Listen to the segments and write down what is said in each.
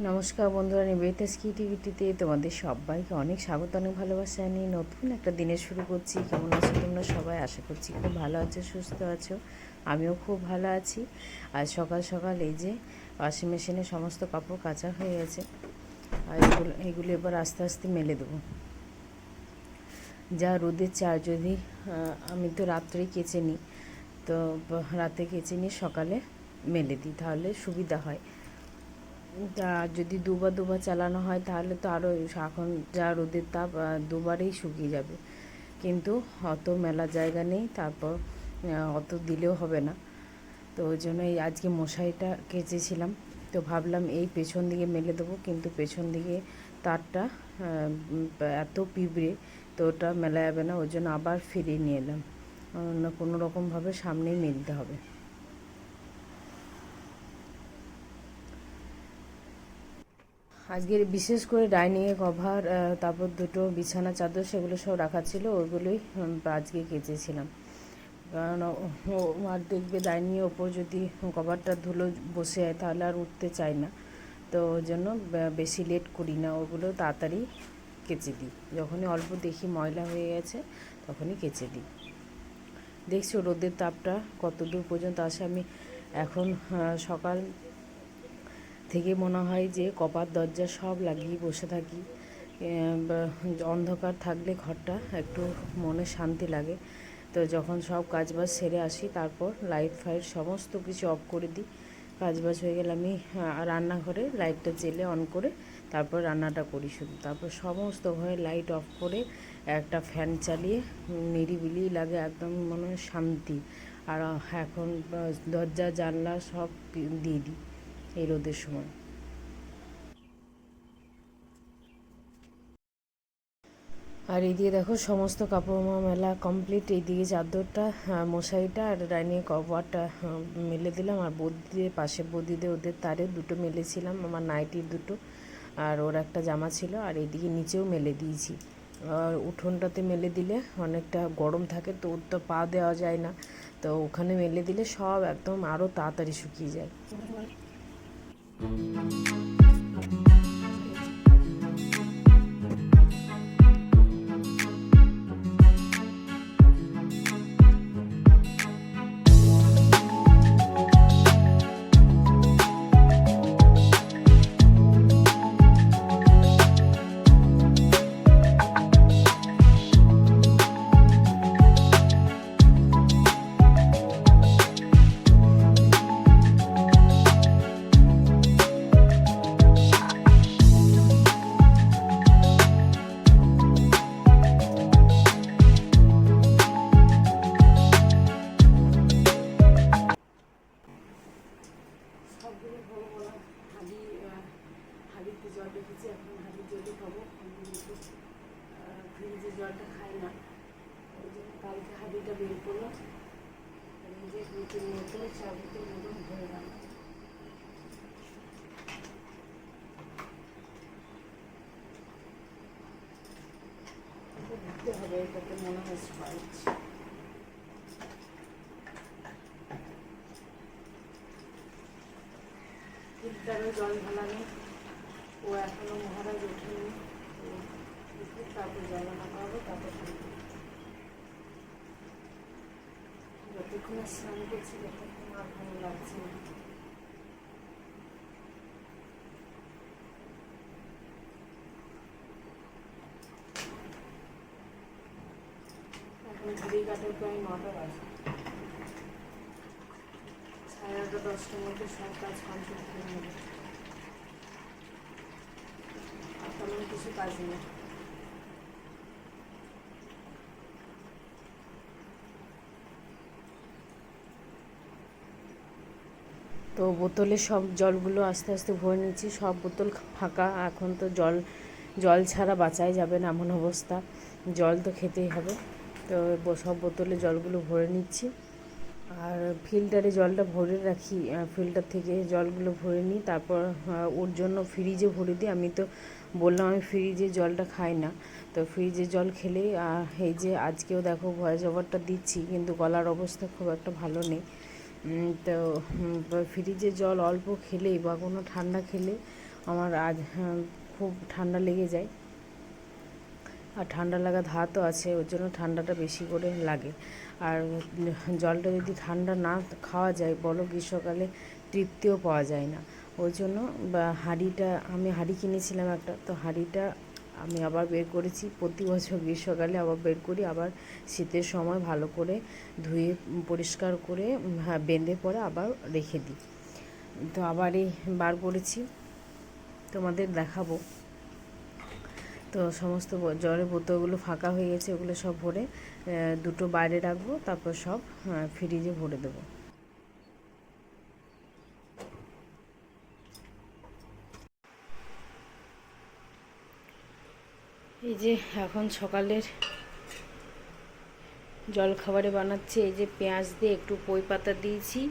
নমস্কার বন্ধুরা, নিবেদিতাস ক্রিয়েটিভিটিতে তোমাদের সবাইকে অনেক স্বাগত, অনেক ভালোবাসা জানিয়ে নতুন একটা দিনের শুরু করছি। কেমন আছো তোমরা সবাই? আশা করছি খুব ভালো আছো, সুস্থ আছো। আমিও খুব ভালো আছি। আর সকাল সকাল এই যে ওয়াশিং মেশিনে সমস্ত কাপড় কাচা হয়ে গেছে, আর এগুলো এবার আস্তে আস্তে মেলে দেবো। যা রোদের চার, যদি আমি তো রাত্রেই কেচে নিই, তো রাতে কেচে নিয়ে সকালে মেলে দিই, তাহলে সুবিধা হয়। তা যদি দুবার চালানো হয় তাহলে তো আরও, এখন যা রোদের তাপ, দুবারেই শুকিয়ে যাবে। কিন্তু অত মেলার জায়গা নেই, তারপর অত দিলেও হবে না। তো ওই জন্যই আজকে মশারিটা কেচেছিলাম, তো ভাবলাম এই পেছন দিকে মেলে দেবো, কিন্তু পেছন দিকে তারটা এত পিঁপড়ে, তো ওটা মেলা যাবে না। ওই জন্য আবার ফিরিয়ে নিয়ে এলাম, কোনো রকমভাবে সামনেই মেলতে হবে। আজকের বিশেষ করে ডাইনিংয়ে কভার, তারপর দুটো বিছানা চাদর, সেগুলো সব রাখা ছিল, ওইগুলোই আজকে কেচেছিলাম। কারণ আর দেখবে ডাইনিংয়ের ওপর যদি কভারটা ধুলো বসে যায় তাহলে আর উঠতে চায় না। তো ওই জন্য বেশি লেট করি না, ওগুলো তাড়াতাড়ি কেচে দিই। যখনই অল্প দেখি ময়লা হয়ে গেছে তখনই কেচে দিই। দেখছো রোদের তাপটা কত দূর পর্যন্ত আসে। আমি এখন সকাল থেকে মনে হয় যে কপাট দরজা সব লাগিয়ে বসে থাকি। অন্ধকার থাকলে ঘরটা একটু মনে শান্তি লাগে। তো যখন সব কাজবাজ সেরে আসি, তারপর লাইট ফাইট সমস্ত কিছু অফ করে দিই। কাজবাজ হয়ে গেলে আমি রান্নাঘরে লাইটটা জেলে অন করে তারপর রান্নাটা করি শুধু। তারপর সমস্ত ঘরে লাইট অফ করে একটা ফ্যান চালিয়ে নিরিবিলি লাগে, একদম মনে হয় শান্তি। আর এখন দরজা জানলা সব দিয়ে দিই এই রোদের সময়। আর এইদিকে দেখো সমস্ত কাপড় মেলা কমপ্লিট। এইদিকে চাদরটা, মশারিটা আর ডাইনিং কভারটা মেলে দিলাম। আর বৌদিদের পাশে, বৌদিদের ওদের তারে দুটো মেলেছিলাম, আমার নাইটির দুটো, আর ওর একটা জামা ছিল। আর এইদিকে নিচেও মেলে দিয়েছি। আর উঠোনটাতে মেলে দিলে অনেকটা গরম থাকে, তো ওর তো পা দেওয়া যায় না, তো ওখানে মেলে দিলে সব একদম আরও তাড়াতাড়ি শুকিয়ে যায়। সবগুলো খাবো বলা, হাঁড়িতে জল রেখেছি, এখন হাঁড়ির জলই খাবো। কিন্তু ফ্রিজে জলটা খাই না, ওই জন্য কালকে হাঁড়িটা বের করলাম। এই যে 2-3 বোতল, 4 বোতল মতন ভরে রাখলাম। দিতে হবে, এটাতে মনে হয় স্পাইস। ফিল্টারে জল ঢালা নেই, ও এখনও মহারাজ ওঠেনি। তারপর জল আনা হবে, তারপর যতক্ষণ স্নান করছি ততক্ষণ আর ভালো লাগছে না। এখন ঘড়ি কাটে প্রায় 9টা বাজে, 9:30-10টার মধ্যে সব কাজ কমপ্লিট করে নেবে। আর তেমন কিছু কাজ নেই। তো বোতলে সব জলগুলো আস্তে আস্তে ভরে নিচ্ছি, সব বোতল ফাঁকা। এখন তো জল ছাড়া বাঁচাই যাবে না, এমন অবস্থা, জল তো খেতেই হবে। তো সব বোতলে জলগুলো ভরে নিচ্ছি। আর ফিল্টারে জলটা ভরে রাখি, ফিল্টার থেকে জলগুলো ভরে নিই, তারপর ওর জন্য ফ্রিজে ভরে দিই। আমি তো বললাম আমি ফ্রিজে জলটা খাই না, তো ফ্রিজে জল খেলেই, এই যে আজকেও দেখো ভয়েস ওভারটা দিচ্ছি, কিন্তু গলার অবস্থা খুব একটা ভালো নেই। তো ফ্রিজে জল অল্প খেলেই বা কোনো ঠান্ডা খেলে আমার খুব ঠান্ডা লেগে যায়, আর ঠান্ডা লাগা ধাতও আছে, ওর জন্য ঠান্ডাটা বেশি করে লাগে। আর জলটা যদি ঠান্ডা না খাওয়া যায় বলো গ্রীষ্মকালে তৃপ্তিও পাওয়া যায় না। ওই জন্য আমি হাঁড়ি কিনেছিলাম একটা, তো হাঁড়িটা আমি আবার বের করেছি। প্রতি বছর গ্রীষ্মকালে আবার বের করি, আবার শীতের সময় ভালো করে ধুয়ে পরিষ্কার করে বেঁধে পরে আবার রেখে দিই। তো আবার এই বার করেছি, তোমাদের দেখাবো। তো সমস্ত জলের বোতলগুলো ফাঁকা হয়ে গেছে, ওগুলো সব ভরে দুটো বাইরে রাখবো, তারপর সব ফ্রিজে ভরে দেবো। এই যে এখন সকালের জলখাবারে বানাচ্ছি, এই যে পেঁয়াজ দিয়ে একটু পই পাতা দিয়েছি,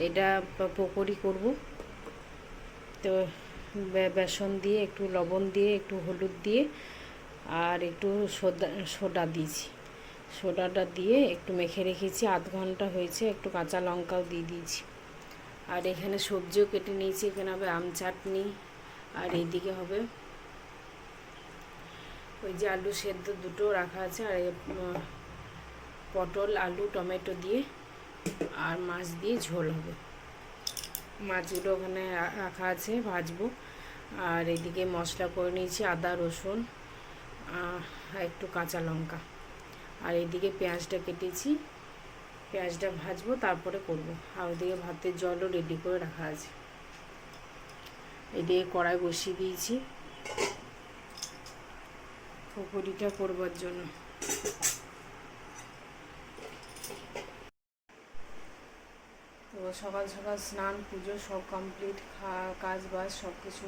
এটা পকোড়ি করব। তো বেসন দিয়ে একটু লবণ দিয়ে একটু হলুদ দিয়ে আর একটু সোডা দিয়েছি, সোডাটা দিয়ে একটু মেখে রেখেছি, আধ ঘন্টা হয়েছে। একটু কাঁচা লঙ্কাও দিয়ে দিয়েছি, আর এখানে সবজিও কেটে নিয়েছি। এখানে হবে আম চাটনি, আর এইদিকে হবে ওই যে আলু সেদ্ধ দুটো রাখা আছে, আর পটল আলু টমেটো দিয়ে আর মাছ দিয়ে ঝোল হবে। মাছগুলো ওখানে রাখা আছে, ভাজবো। আর এদিকে মশলা করে নিয়েছি, আদা রসুন একটু কাঁচা লঙ্কা, আর এদিকে পেঁয়াজটা কেটেছি, পেঁয়াজটা ভাজবো তারপরে করব। আর ওইদিকে ভাতের জলও রেডি করে রাখা আছে। এদিকে কড়াই বসিয়ে দিয়েছি পকোড়িটা করবার জন্য। তো সকাল সকাল স্নান পুজো সব কমপ্লিট, কাজ বাজ সব কিছু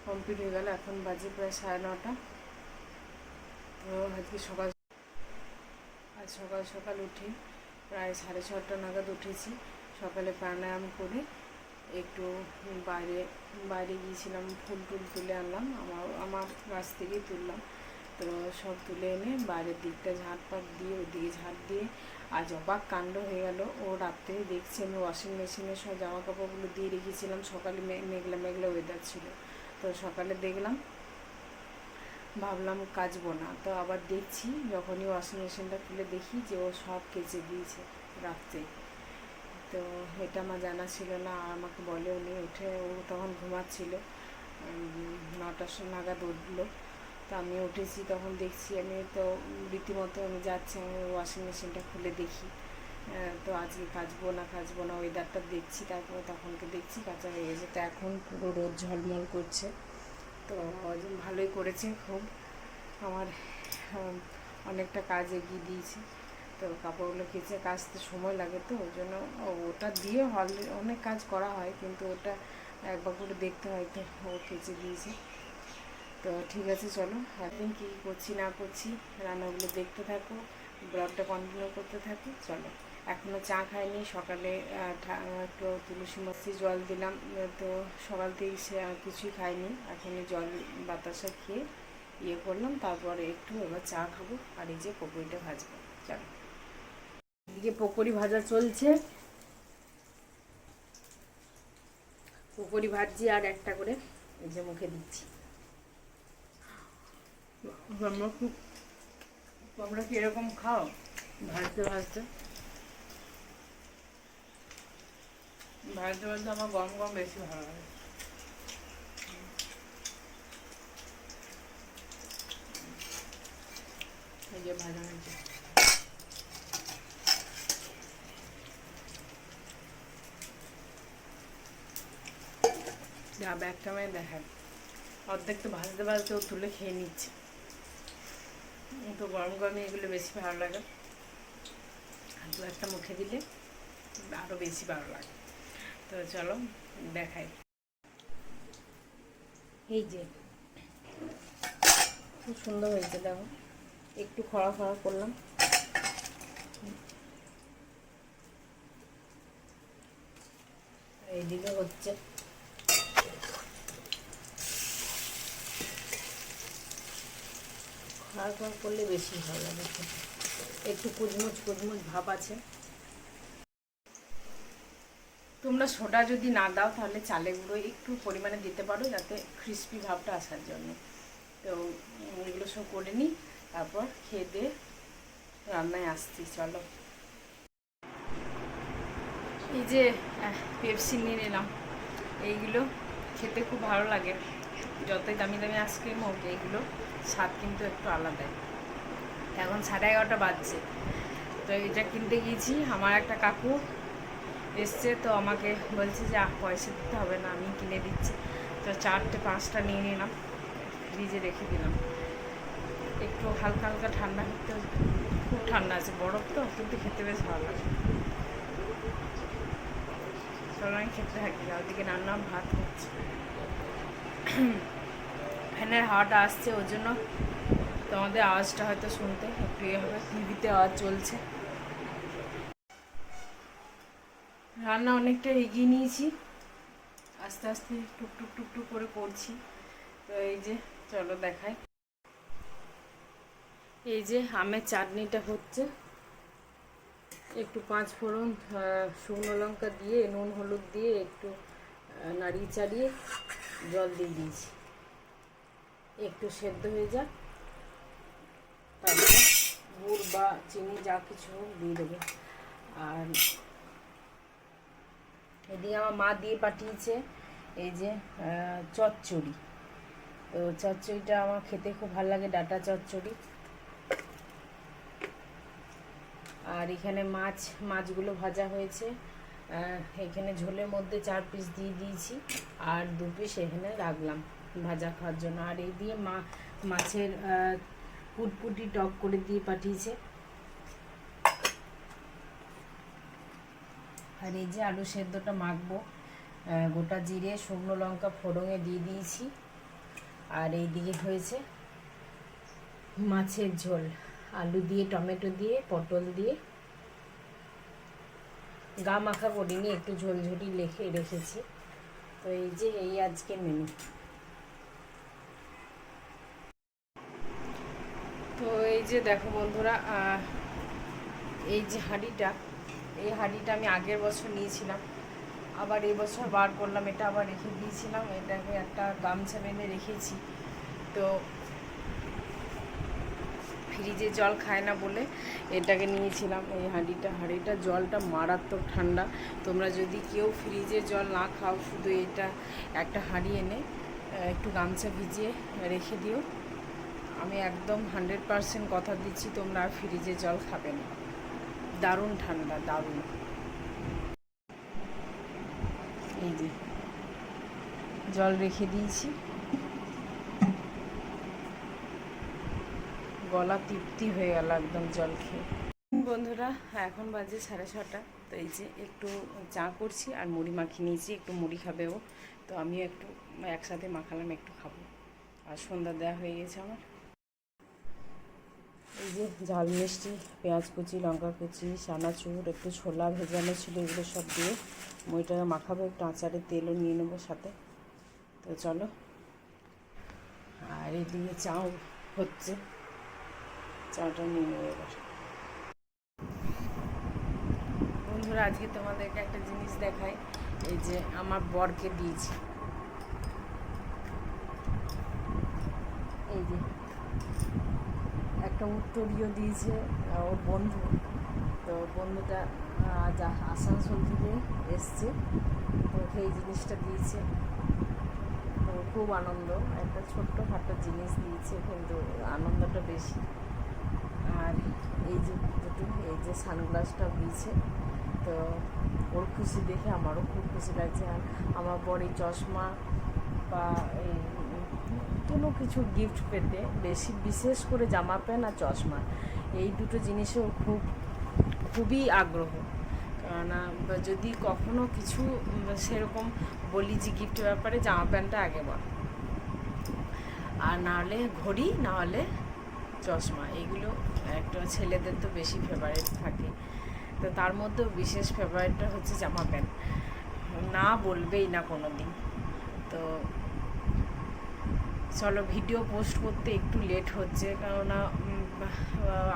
কমপ্লিট হয়ে গেল। এখন বাজে প্রায় 9:30। তো আজকে সকাল সকাল উঠে প্রায় 6:30 নাগাদ উঠেছি। সকালে প্রাণায়াম করে একটু বাইরে গিয়েছিলাম, ফুল তুলে আনলাম, আমার গাছ থেকেই তুললাম। তো সব তুলে এনে বাইরের দিকটা ঝাঁট দিয়ে ওইদিকে ঝাঁট দিয়ে আজ অবাক কাণ্ড হয়ে গেল। ও রাত্রে দেখছি আমি ওয়াশিং মেশিনে সব জামা কাপড়গুলো দিয়ে রেখেছিলাম, সকালে মেঘলা মেঘলা ওয়েদার ছিল। তো সকালে দেখলাম, ভাবলাম কাচবো না, তো আবার দেখছি যখনই ওয়াশিং মেশিনটা খুলে দেখি যে ও সব কেচে দিয়েছে রাত্রে। তো এটা আমার জানা ছিল না, আর আমাকে বলে উনি উঠে, ও তখন ঘুমাচ্ছিল, 9টার নাগাদ উঠলো। তো আমি উঠেছি, তখন দেখছি আমি তো রীতিমতো আমি যাচ্ছি, আমি ওয়াশিং মেশিনটা খুলে দেখি। তো আজকে কাচবো না ওয়েদারটা দেখছি, তারপরে তখনকে দেখছি কাঁচা হয়ে গেছে। তো এখন পুরো রোদ ঝলমল করছে। তো ভালোই করেছে খুব, আমার অনেকটা কাজ এগিয়ে দিয়েছে। তো কাপড়গুলো কাচতে সময় লাগে, তো ওই জন্য ওটা দিয়ে অনেক কাজ করা হয়, কিন্তু ওটা একবার করে দেখতে হয়। তো ও কেচে দিয়েছে। তো ঠিক আছে, চলো এখন কী করছি না করছি রান্নাগুলো দেখতে থাকো, ব্লগটা কন্টিনিউ করতে থাকো। চলো, এখনও চা খাইনি, সকালে একটু তুলসী মাছি জল দিলাম। তো সকাল থেকে কিছুই খাইনি, এখনই জল বাতাসা খেয়ে করলাম, তারপরে একটু এবার চা খাবো। আর এই যে পকোড়িটা ভাজবো, চলো। এদিকে পকোড়ি ভাজা চলছে, পকোড়ি ভাজছি আর একটা করে এই যে মুখে দিচ্ছি। তোমরা কিরকম খাও ভাজতে ভাজতে? আমার গরম গরম বেশি ভালো লাগে। এই যে ভাজা হয়েছে, যা ব্যাগটা মেয়ে দেখায় অর্ধেক তো ভাজতে ও তুলে খেয়ে নিচ্ছে। তো গরম গরমে এগুলো বেশি ভালো লাগে, আর দু একটা মুখে দিলে আরও বেশি ভালো লাগে। তো চলো দেখাই। এই যে খুব সুন্দর হয়েছে, দেখো একটু খড়া করলাম। এইদিকে হচ্ছে, খড়া করলে বেশি ভালো লাগে, একটু কুচমুচ ভাব আছে। তোমরা সোডা যদি না দাও তাহলে চালের গুঁড়ো একটু পরিমাণে দিতে পারো, যাতে ক্রিস্পি ভাবটা আসার জন্য। তো এগুলো সব করে নিই, তারপর খেয়ে দিয়ে রান্নায় আসছি। চলো, এই যে পেপসি নিয়ে নিলাম। এইগুলো খেতে খুব ভালো লাগে, যতই দামি দামি আইসক্রিম হোক এইগুলো স্বাদ কিন্তু একটু আলাদাই। এখন 11:30 বাজছে, তো এটা কিনতে গিয়েছি। আমার একটা কাকু এসছে, তো আমাকে বলছে যে পয়সা দিতে হবে না, আমি কিনে দিচ্ছি। তো 4-5টা নিয়ে নিলাম, ফ্রিজে রেখে দিলাম। একটু হালকা হালকা ঠান্ডা করতে, খুব ঠান্ডা আছে, বরফ তো, কিন্তু খেতে বেশ ভালো লাগে। চলো আমি খেতে থাকি, ওদিকে রান্না ভাত হচ্ছে। ফ্যানের হাওয়াটা আসছে, ওর জন্য তোমাদের আওয়াজটা হয়তো শুনতে একটু ইয়ে হবে, টিভিতে আওয়াজ চলছে। রান্না অনেকটা এগিয়ে নিয়েছি, আস্তে আস্তে টুকটুক টুকটুক করে করছি। তো এই যে চলো দেখাই, এই যে আমের চাটনিটা হচ্ছে। একটু 5 ফোড়ন, শুকনো লঙ্কা দিয়ে, নুন হলুদ দিয়ে একটু নাড়িয়ে চাড়িয়ে জল দিয়ে দিয়েছি, একটু সেদ্ধ হয়ে যাক, তারপর গুড় বা চিনি যা কিছু দিয়ে দেবো। আর এদিকে আমার মা দিয়ে পাঠিয়েছে এই যে চচ্চড়ি। তো চচ্চড়িটা আমার খেতে খুব ভালো লাগে, ডাটা চচ্চড়ি। আর এখানে মাছগুলো ভাজা হয়েছে, এখানে ঝোলের মধ্যে 4 পিস দিয়ে দিয়েছি, আর 2 পিস এখানে রাখলাম ভাজা খাওয়ার জন্য। আর এই দিয়ে মাছের পুটপুটি টক করে দিয়ে পাঠিয়েছে। আর এই যে আলু সেদ্ধটা মাখবো, গোটা জিরে শুকনো লঙ্কা ফোড়ঙে দিয়ে দিয়েছি। আর এই দিকে হয়েছে মাছের ঝোল, আলু দিয়ে, টমেটো দিয়ে, পটল দিয়ে, গা মাখা করিনি, একটু ঝোলঝুলি রেখেছি। তো এই যে এই আজকে মেনু। তো এই যে দেখো বন্ধুরা, এই যে হাঁড়িটা, এই হাঁড়িটা আমি আগের বছর নিয়েছিলাম, আবার এই বছর বার করলাম। এটা আবার রেখে দিয়েছিলাম, এটাকে একটা গামছা বেঁধে রেখেছি। তো ফ্রিজে জল খায় না বলে এটাকে নিয়েছিলাম, এই হাঁড়িটা জলটা মারাত্মক ঠান্ডা। তোমরা যদি কেউ ফ্রিজে জল না খাও, শুধু এটা একটা হাঁড়ি এনে একটু গামছা ভিজিয়ে রেখে দিও। আমি একদম 100% কথা দিচ্ছি, তোমরা আর ফ্রিজে জল খাবে না। দারুণ ঠান্ডা, দারুণ। এই যে জল রেখে দিয়েছি, গলা তৃপ্তি হয়ে গেল একদম জল খেয়ে। বন্ধুরা এখন বাজে 6:30। তো এই যে একটু চা করছি আর মুড়ি মাখিয়ে নিয়েছি, একটু মুড়ি খাবে ও, তো আমিও একটু একসাথে মাখালাম, একটু খাবো। আর সন্ধ্যা দেওয়া হয়ে গেছে আমার। এই যে ঝাল মিষ্টি, পেঁয়াজ কুচি, লঙ্কা কুচি, চানাচুর, একটু ছোলা ভেজানো ছিল, এগুলো সব দিয়ে মুড়িটাকে মাখাবো। একটু আচারের তেলও নিয়ে নেবো সাথে। তো চলো, আর এদিকে চাও হচ্ছে, চাটা নিয়ে নেবো এবার। বন্ধুরা আজকে তোমাদেরকে একটা জিনিস দেখাই, এই যে আমার বরকে দিয়েছি, এই যে একটা উত্তরীয় দিয়েছে ওর বন্ধু। তো বন্ধুটা আজ আসানসোল থেকে এসছে, তো সেই জিনিসটা দিয়েছে। তো খুব আনন্দ, একটা ছোট্ট খাটো জিনিস দিয়েছে, কিন্তু আনন্দটা বেশি। আর এই যে দুটো, এই যে সানগ্লাসটা দিয়েছে, তো ওর খুশি দেখে আমারও খুব খুশি লাগছে। আর আমার বড় এই চশমা বা এই কোনো কিছু গিফট পেতে বিশেষ করে জামা প্যান্ট আর চশমা, এই দুটো জিনিসেও খুবই আগ্রহ। কেননা যদি কখনো কিছু সেরকম বলি যে গিফটের ব্যাপারে, জামা প্যান্টটা আগে বল, আর নাহলে ঘড়ি, নাহলে চশমা। এগুলো একটা ছেলেদের তো বেশি ফেভারিট থাকে, তো তার মধ্যেও বিশেষ ফেভারিটটা হচ্ছে জামা প্যান্ট, না বলবেই না কোনো দিন। তো চলো, ভিডিও পোস্ট করতে একটু লেট হচ্ছে, কেননা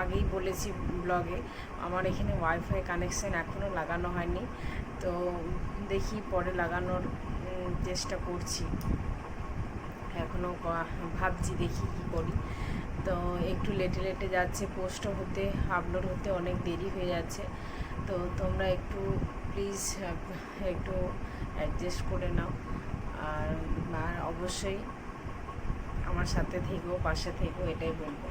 আগেই বলেছি ব্লগে, আমার এখানে ওয়াইফাই কানেকশান এখনও লাগানো হয়নি। তো দেখি পরে লাগানোর চেষ্টা করছি, এখনও ভাবছি দেখি কী করি। তো একটু লেটে লেটে যাচ্ছে, পোস্টও হতে আপলোড হতে অনেক দেরি হয়ে যাচ্ছে। তো তোমরা একটু প্লিজ একটু অ্যাডজাস্ট করে নাও, আর অবশ্যই আমার সাথে থেকো, পাশে থেকো, এটাই বলবো।